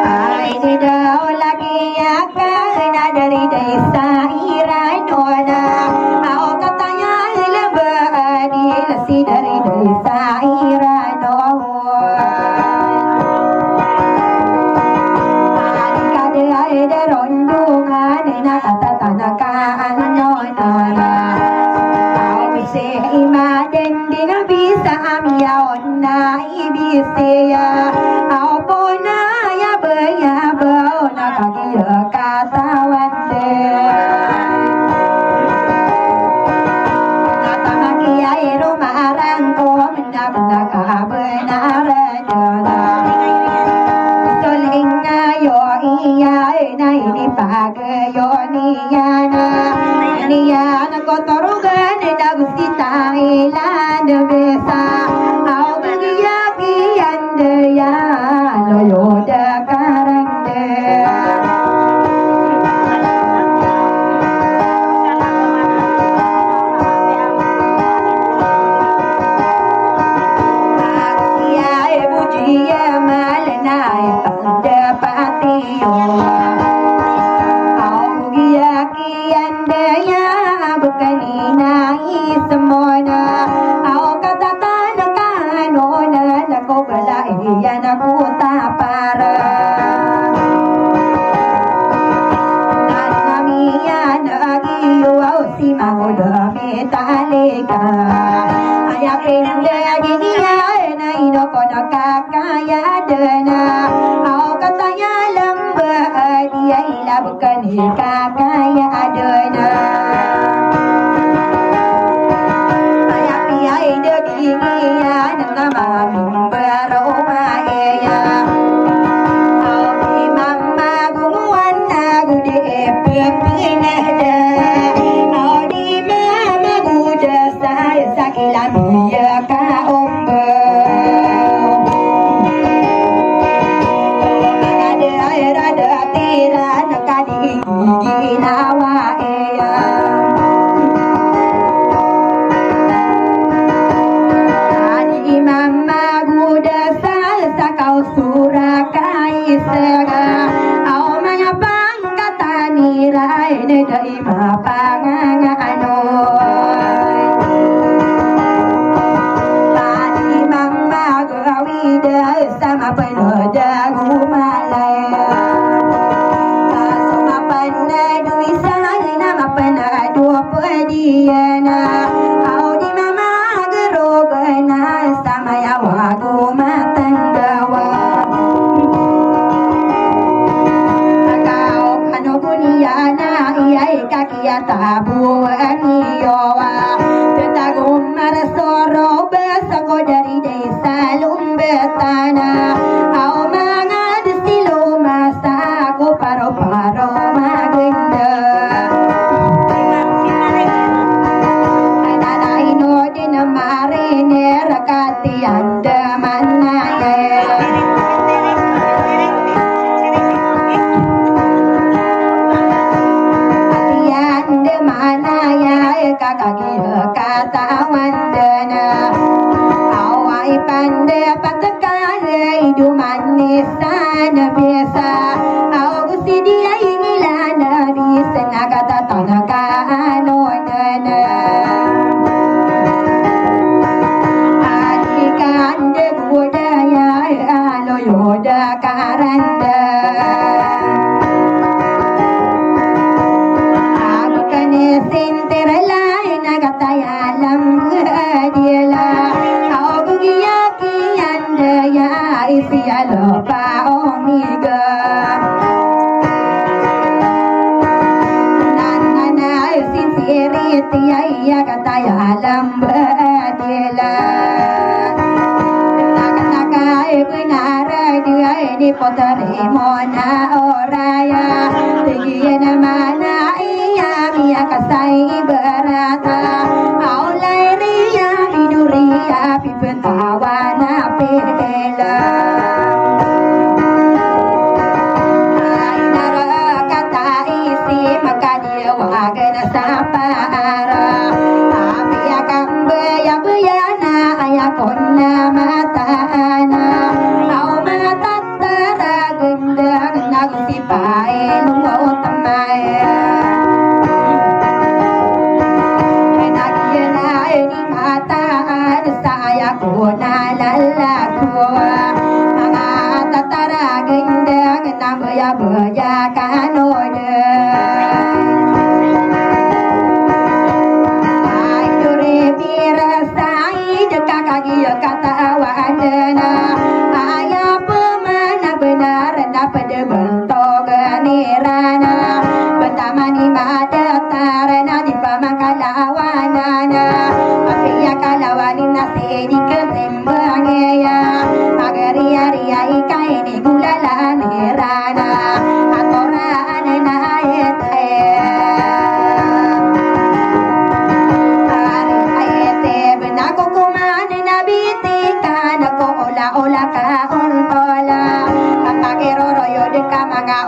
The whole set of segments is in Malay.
Ai di daw lagi akan agayoniana niana kotorugan nagusita ilan besa au giyaki andaya loyoda karande Agari ari ai kai ni gulala nerana atora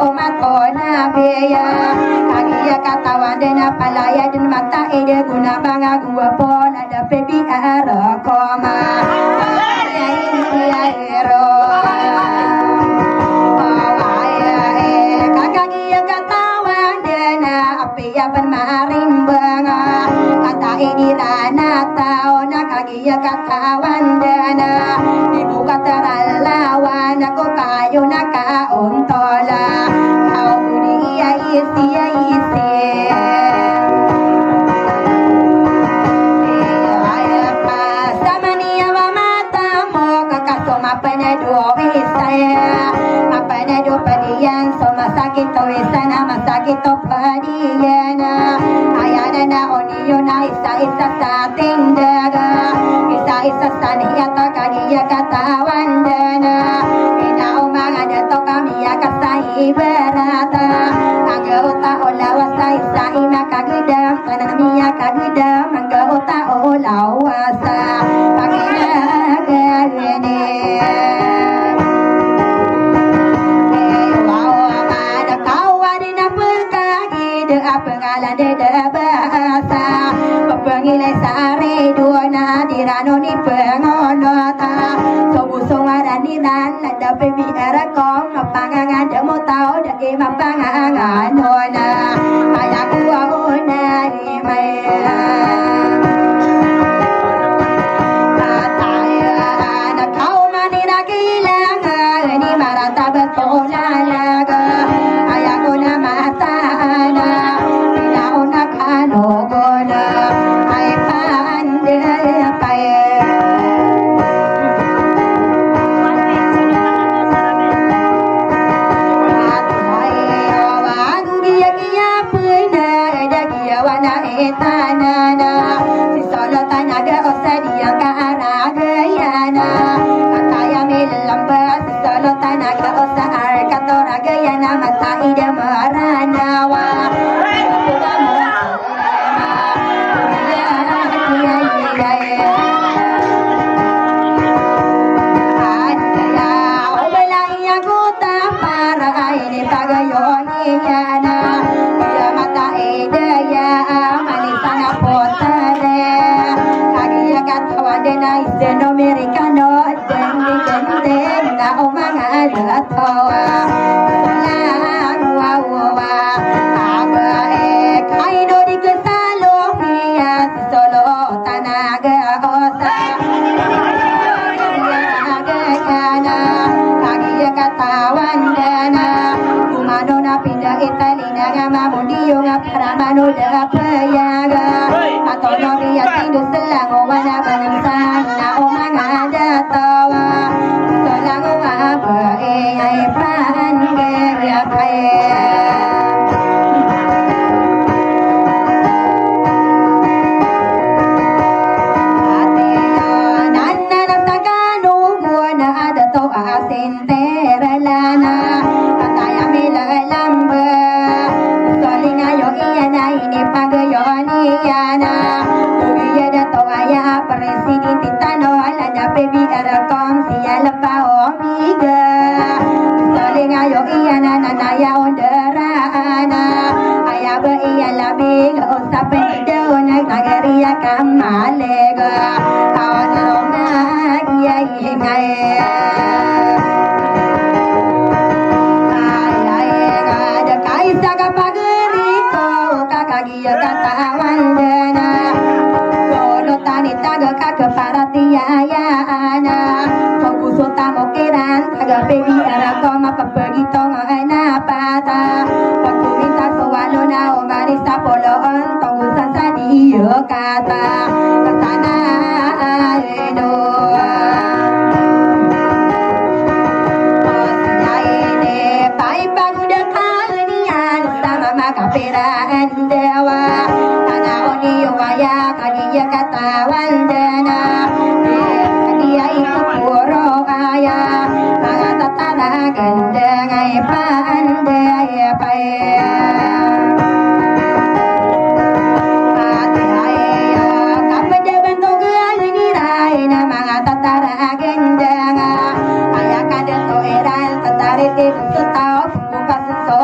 umat ona beya kagia kata wandena palaya dan mata ide guna banga gua pon ada pebi ara koma ya ya hero kagia kata wandena api ya bermarim banga kata ini rana taona kagia kata wandena ibu kata lawan aku kayu naka untola kau dunia isi samania wa mata mo kakaso mapanya dua saya mapanya dua padian soma sakit to isana masakit to padiana ayana na oniona isa satindaga isa sania to kagia kata wandana berata anggota ola wasa isai makagedam kanan mia kagedam anggota ola wasa pagene ada kawan na pegagi de apengalan de bahasa pepengilai sare duana dirano ni pengonota sobusong arani dan ada baby era kom mapangangan demo tau da e mapangangan nona ayaku ona ni maya ataya na kau mani na kilanga ni marata betona laga ayaku na mata na ina ona kanogona ai pande pai tanana si solo tanaga osadia karagayana kataya melamba si solo tanaga osa arkatoragayana mata ida maranawa Americano dan na umanga atawa lang wawa abae kaino di kesalo ya solo tanaga osa kana kagia katawan dana kumano na pindah italina ngama mundio ngaparamano da payaga atau noria tindu selang umana bangsa na umanga datawa selang umaba ai pan ya paya baby era koma papagito na pata pagkuminta suwalo na umarista polon tunggu sa diyo kata kasana eno osiyaine pai paguda kanian sama makapiraan dewa kana oni waya kagiya katawan dana dia itu puro kaya gandang ay pandai paya ate ay kapja bantu gani rai na mga tatara gandang ay kada to eran tatari te sutao bukas so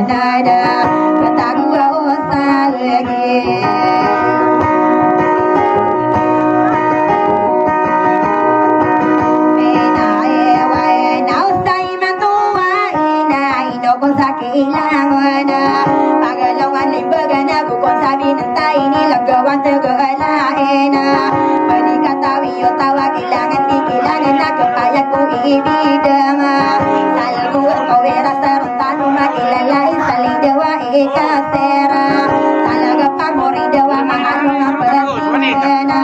Nada, kata gua usah lagi. laena menikah tawiyo tawa kilangan di kilangan nak kepayaku ibidang salgu kowe rasa rontanu makilalai sali dewa ikasera salaga pamori dewa manganu ngapersina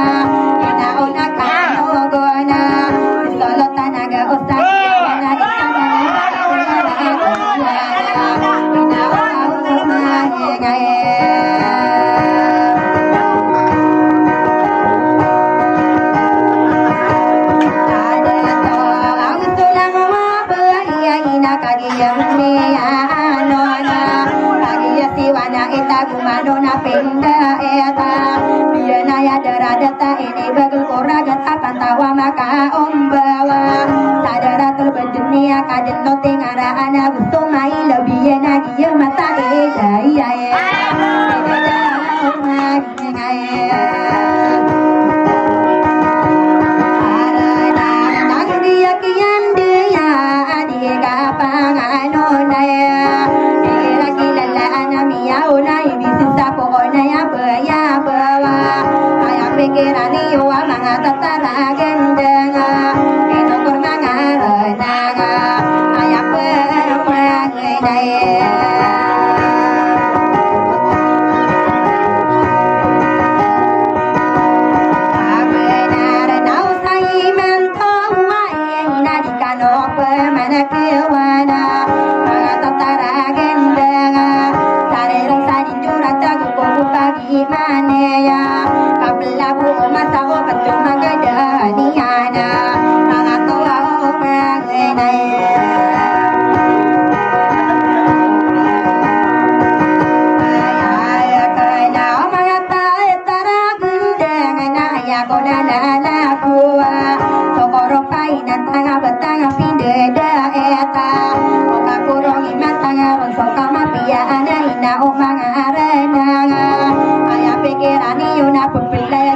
ina ona kano gona solo tanaga osaki Manona pinda eta biana ya daradata ini bagus oragat apa tawa maka ombawa sadaratul berdunia kaden noting ara ana gusto mai lebih dia mata eda iya ya Kirani yuwa mga tataragan nga Inokor mga ranaga Ayak permagay daya Abenaranaw sa iman taway Nadikano pemanakiwana Mga tataragan nga Sarirang sa ninjurat Tagupo pagi manaya Labu masa obat cuma gadaniana Tangan tua omang enaya Ayah kena omang atai taragundang Ayah kona lalakua Sokoro painan tanga betanga pindeda eta Oka kurong iman tanga ronsoka mafia anaina omang arenanga Ayah pikirani yuna pepilai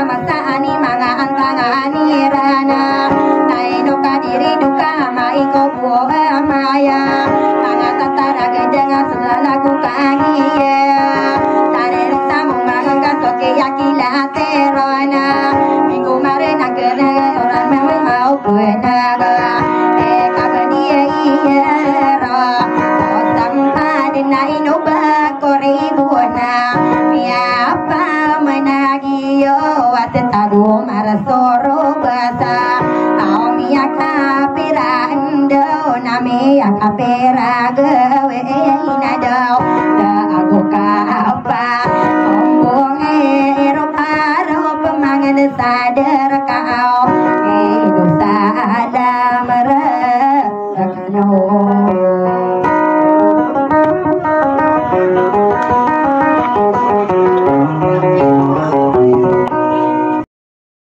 masa ani mga antangani rana tayo kadiri duka mai ko buah maya mga tatara gedeng selalaku kangiye tare samu mga kasoke yakila terona minggu marena kena orang mau benaga kabadiye iya ro sampai dinai noba koribuna miapa menagiyo watetagu marasoro basa au miyaka pirando nami akapera gawe inadau da aku apa ombong ero paro pemangan sada